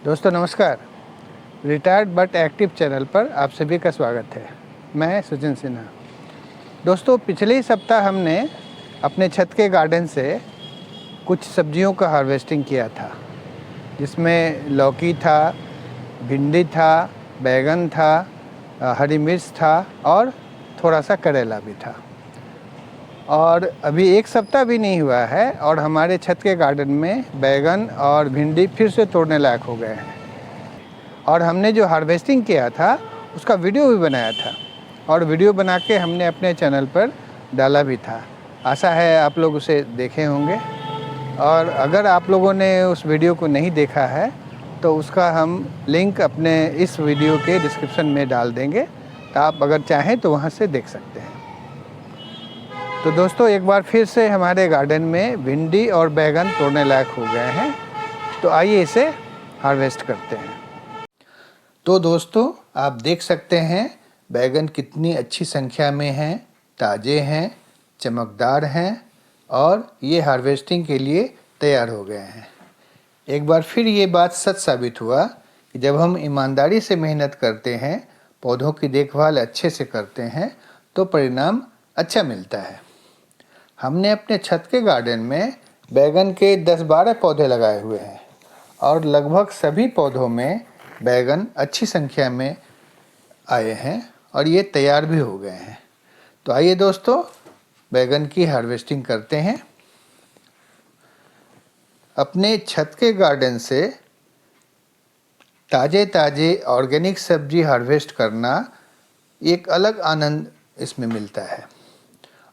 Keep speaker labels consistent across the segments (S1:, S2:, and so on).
S1: दोस्तों नमस्कार। Retired but active channel पर आप सभी का स्वागत है। मैं सुजन सिन्हा। दोस्तों पिछले ही सप्ताह हमने अपने छत के गार्डन से कुछ सब्जियों का हार्वेस्टिंग किया था, जिसमें लौकी था, भिंडी था, बैगन था, हरी मिर्च था और थोड़ा सा करेला भी था। और अभी एक सप्ताह भी नहीं हुआ है और हमारे छत के गार्डन में बैगन और भिंडी फिर से तोड़ने लायक हो गए हैं। और हमने जो हार्वेस्टिंग किया था उसका वीडियो भी बनाया था और वीडियो बना के हमने अपने चैनल पर डाला भी था। आशा है आप लोग उसे देखे होंगे, और अगर आप लोगों ने उस वीडियो को नहीं देखा है तो उसका हम लिंक अपने इस वीडियो के डिस्क्रिप्शन में डाल देंगे, तो आप अगर चाहें तो वहाँ से देख सकते हैं। तो दोस्तों एक बार फिर से हमारे गार्डन में भिंडी और बैगन तोड़ने लायक हो गए हैं, तो आइए इसे हार्वेस्ट करते हैं। तो दोस्तों आप देख सकते हैं बैगन कितनी अच्छी संख्या में हैं, ताज़े हैं, चमकदार हैं और ये हार्वेस्टिंग के लिए तैयार हो गए हैं। एक बार फिर ये बात सच साबित हुआ कि जब हम ईमानदारी से मेहनत करते हैं, पौधों की देखभाल अच्छे से करते हैं तो परिणाम अच्छा मिलता है। हमने अपने छत के गार्डन में बैगन के 10-12 पौधे लगाए हुए हैं और लगभग सभी पौधों में बैगन अच्छी संख्या में आए हैं और ये तैयार भी हो गए हैं। तो आइए दोस्तों बैगन की हार्वेस्टिंग करते हैं। अपने छत के गार्डन से ताज़े ऑर्गेनिक सब्जी हार्वेस्ट करना एक अलग आनंद इसमें मिलता है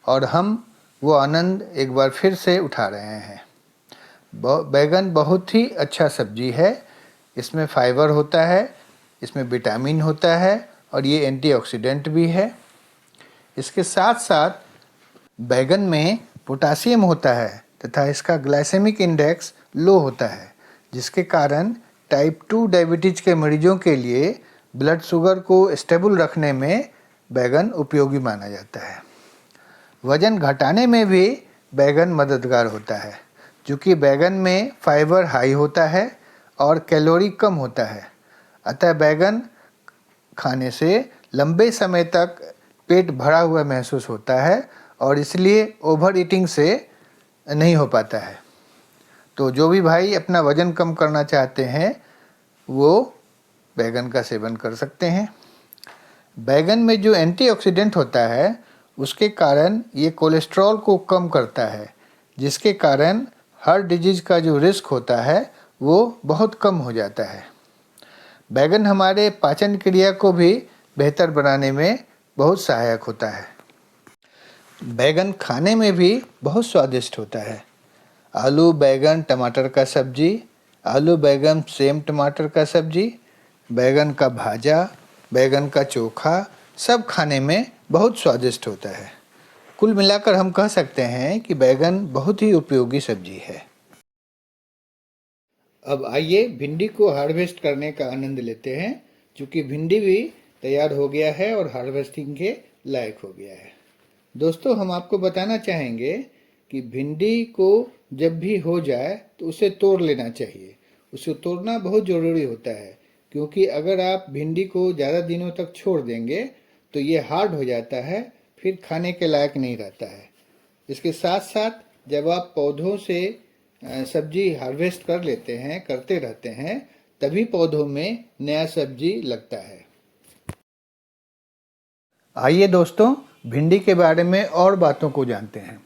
S1: और हम वो आनंद एक बार फिर से उठा रहे हैं। बैगन बहुत ही अच्छा सब्जी है। इसमें फाइबर होता है, इसमें विटामिन होता है और ये एंटीऑक्सीडेंट भी है। इसके साथ साथ बैगन में पोटासियम होता है तथा इसका ग्लाइसेमिक इंडेक्स लो होता है, जिसके कारण टाइप 2 डायबिटीज़ के मरीजों के लिए ब्लड शुगर को स्टेबल रखने में बैगन उपयोगी माना जाता है। वज़न घटाने में भी बैगन मददगार होता है, क्योंकि बैगन में फाइबर हाई होता है और कैलोरी कम होता है। अतः बैगन खाने से लंबे समय तक पेट भरा हुआ महसूस होता है और इसलिए ओवर ईटिंग से नहीं हो पाता है। तो जो भी भाई अपना वज़न कम करना चाहते हैं वो बैगन का सेवन कर सकते हैं। बैगन में जो एंटीऑक्सीडेंट होता है उसके कारण ये कोलेस्ट्रॉल को कम करता है, जिसके कारण हार्ट डिजीज़ का जो रिस्क होता है वो बहुत कम हो जाता है। बैगन हमारे पाचन क्रिया को भी बेहतर बनाने में बहुत सहायक होता है। बैगन खाने में भी बहुत स्वादिष्ट होता है। आलू बैगन टमाटर का सब्जी, आलू बैगन सेम टमाटर का सब्जी, बैगन का भाजा, बैगन का चोखा सब खाने में बहुत स्वादिष्ट होता है। कुल मिलाकर हम कह सकते हैं कि बैगन बहुत ही उपयोगी सब्जी है। अब आइए भिंडी को हार्वेस्ट करने का आनंद लेते हैं, क्योंकि भिंडी भी तैयार हो गया है और हार्वेस्टिंग के लायक हो गया है। दोस्तों हम आपको बताना चाहेंगे कि भिंडी को जब भी हो जाए तो उसे तोड़ लेना चाहिए। उसे तोड़ना बहुत ज़रूरी होता है, क्योंकि अगर आप भिंडी को ज़्यादा दिनों तक छोड़ देंगे तो ये हार्ड हो जाता है, फिर खाने के लायक नहीं रहता है। इसके साथ साथ जब आप पौधों से सब्जी हार्वेस्ट कर लेते हैं, करते रहते हैं, तभी पौधों में नया सब्जी लगता है। आइए दोस्तों भिंडी के बारे में और बातों को जानते हैं।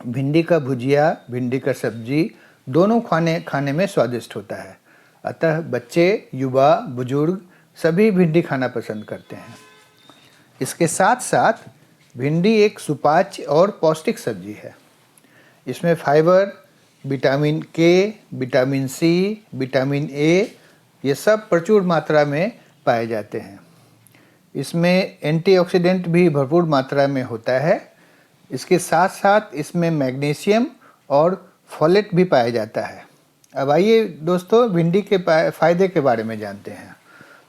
S1: भिंडी का भुजिया, भिंडी का सब्जी दोनों खाने में स्वादिष्ट होता है। अतः बच्चे, युवा, बुजुर्ग सभी भिंडी खाना पसंद करते हैं। इसके साथ साथ भिंडी एक सुपाच्य और पौष्टिक सब्जी है। इसमें फाइबर, विटामिन के, विटामिन सी, विटामिन ए ये सब प्रचुर मात्रा में पाए जाते हैं। इसमें एंटीऑक्सीडेंट भी भरपूर मात्रा में होता है। इसके साथ साथ इसमें मैग्नीशियम और फोलेट भी पाया जाता है। अब आइए दोस्तों भिंडी के फ़ायदे के बारे में जानते हैं।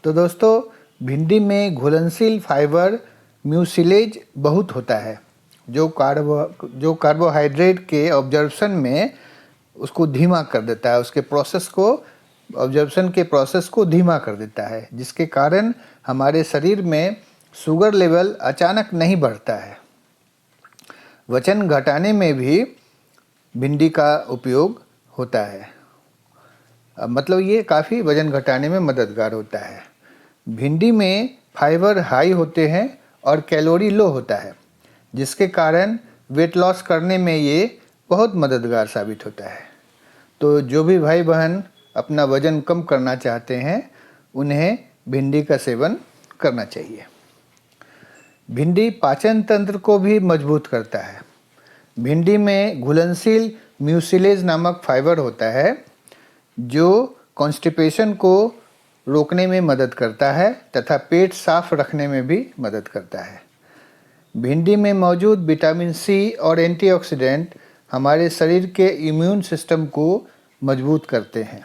S1: तो दोस्तों भिंडी में घुलनशील फाइबर म्यूसिलेज बहुत होता है, जो कार्बोहाइड्रेट के ऑब्जर्प्शन में उसको धीमा कर देता है, उसके प्रोसेस को ऑब्जर्प्शन के प्रोसेस को धीमा कर देता है, जिसके कारण हमारे शरीर में शुगर लेवल अचानक नहीं बढ़ता है। वजन घटाने में भी भिंडी का उपयोग होता है। मतलब ये काफ़ी वजन घटाने में मददगार होता है। भिंडी में फाइबर हाई होते हैं और कैलोरी लो होता है, जिसके कारण वेट लॉस करने में ये बहुत मददगार साबित होता है। तो जो भी भाई बहन अपना वज़न कम करना चाहते हैं, उन्हें भिंडी का सेवन करना चाहिए। भिंडी पाचन तंत्र को भी मजबूत करता है। भिंडी में घुलनशील म्यूसिलेज नामक फाइबर होता है, जो कॉन्स्टिपेशन को रोकने में मदद करता है तथा पेट साफ रखने में भी मदद करता है। भिंडी में मौजूद विटामिन सी और एंटीऑक्सीडेंट हमारे शरीर के इम्यून सिस्टम को मजबूत करते हैं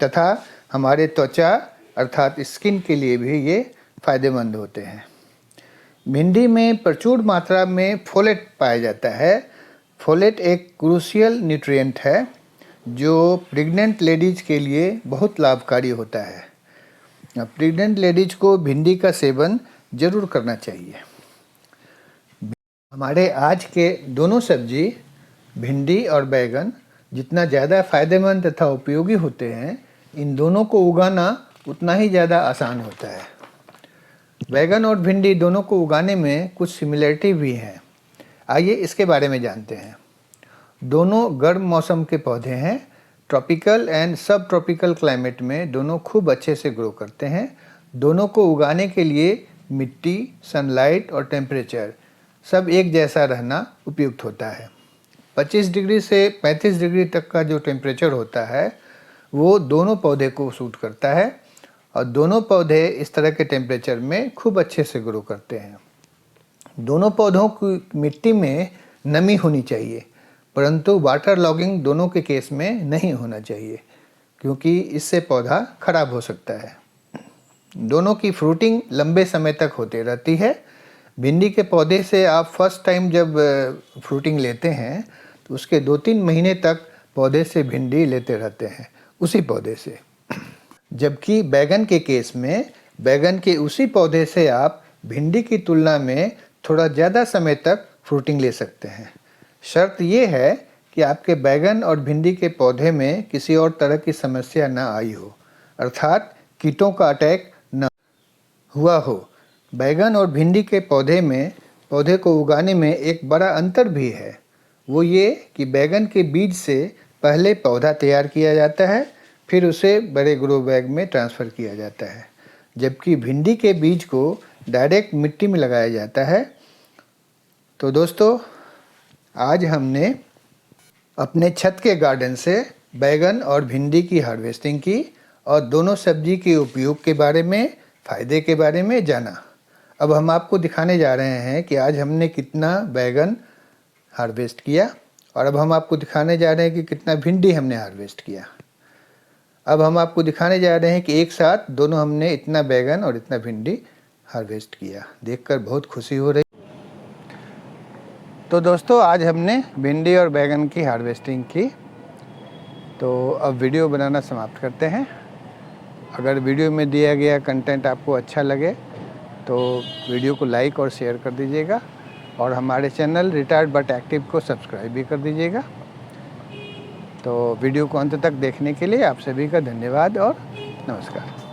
S1: तथा हमारे त्वचा अर्थात स्किन के लिए भी ये फायदेमंद होते हैं। भिंडी में प्रचुर मात्रा में फोलेट पाया जाता है। फोलेट एक क्रूशियल न्यूट्रिएंट है जो प्रेग्नेंट लेडीज के लिए बहुत लाभकारी होता है। प्रेग्नेंट लेडीज को भिंडी का सेवन जरूर करना चाहिए। हमारे आज के दोनों सब्जी भिंडी और बैगन जितना ज़्यादा फायदेमंद तथा उपयोगी होते हैं, इन दोनों को उगाना उतना ही ज़्यादा आसान होता है। बैगन और भिंडी दोनों को उगाने में कुछ सिमिलरिटी भी हैं। आइए इसके बारे में जानते हैं। दोनों गर्म मौसम के पौधे हैं। ट्रॉपिकल एंड सब ट्रॉपिकल क्लाइमेट में दोनों खूब अच्छे से ग्रो करते हैं। दोनों को उगाने के लिए मिट्टी, सनलाइट और टेम्परेचर सब एक जैसा रहना उपयुक्त होता है। 25 डिग्री से 35 डिग्री तक का जो टेम्परेचर होता है वो दोनों पौधे को सूट करता है और दोनों पौधे इस तरह के टेम्परेचर में खूब अच्छे से ग्रो करते हैं। दोनों पौधों की मिट्टी में नमी होनी चाहिए, परंतु वाटर लॉगिंग दोनों के केस में नहीं होना चाहिए, क्योंकि इससे पौधा खराब हो सकता है। दोनों की फ्रूटिंग लंबे समय तक होती रहती है। भिंडी के पौधे से आप फर्स्ट टाइम जब फ्रूटिंग लेते हैं तो उसके 2-3 महीने तक पौधे से भिंडी लेते रहते हैं उसी पौधे से। जबकि बैगन के केस में बैगन के उसी पौधे से आप भिंडी की तुलना में थोड़ा ज़्यादा समय तक फ्रूटिंग ले सकते हैं। शर्त ये है कि आपके बैगन और भिंडी के पौधे में किसी और तरह की समस्या ना आई हो, अर्थात कीटों का अटैक न हुआ हो। बैगन और भिंडी के पौधे में पौधे को उगाने में एक बड़ा अंतर भी है। वो ये कि बैगन के बीज से पहले पौधा तैयार किया जाता है, फिर उसे बड़े ग्रो बैग में ट्रांसफ़र किया जाता है, जबकि भिंडी के बीज को डायरेक्ट मिट्टी में लगाया जाता है। तो दोस्तों, आज हमने अपने छत के गार्डन से बैगन और भिंडी की हार्वेस्टिंग की और दोनों सब्जी के उपयोग के बारे में, फ़ायदे के बारे में जाना। अब हम आपको दिखाने जा रहे हैं कि आज हमने कितना बैगन हार्वेस्ट किया और अब हम आपको दिखाने जा रहे हैं कि कितना भिंडी हमने हार्वेस्ट किया। अब हम आपको दिखाने जा रहे हैं कि एक साथ दोनों हमने इतना बैगन और इतना भिंडी हार्वेस्ट किया। देखकर बहुत खुशी हो रही। तो दोस्तों, आज हमने भिंडी और बैगन की हार्वेस्टिंग की। तो अब वीडियो बनाना समाप्त करते हैं। अगर वीडियो में दिया गया कंटेंट आपको अच्छा लगे तो वीडियो को लाइक और शेयर कर दीजिएगा और हमारे चैनल रिटायर्ड बट एक्टिव को सब्सक्राइब भी कर दीजिएगा। तो वीडियो को अंत तक देखने के लिए आप सभी का धन्यवाद और नमस्कार।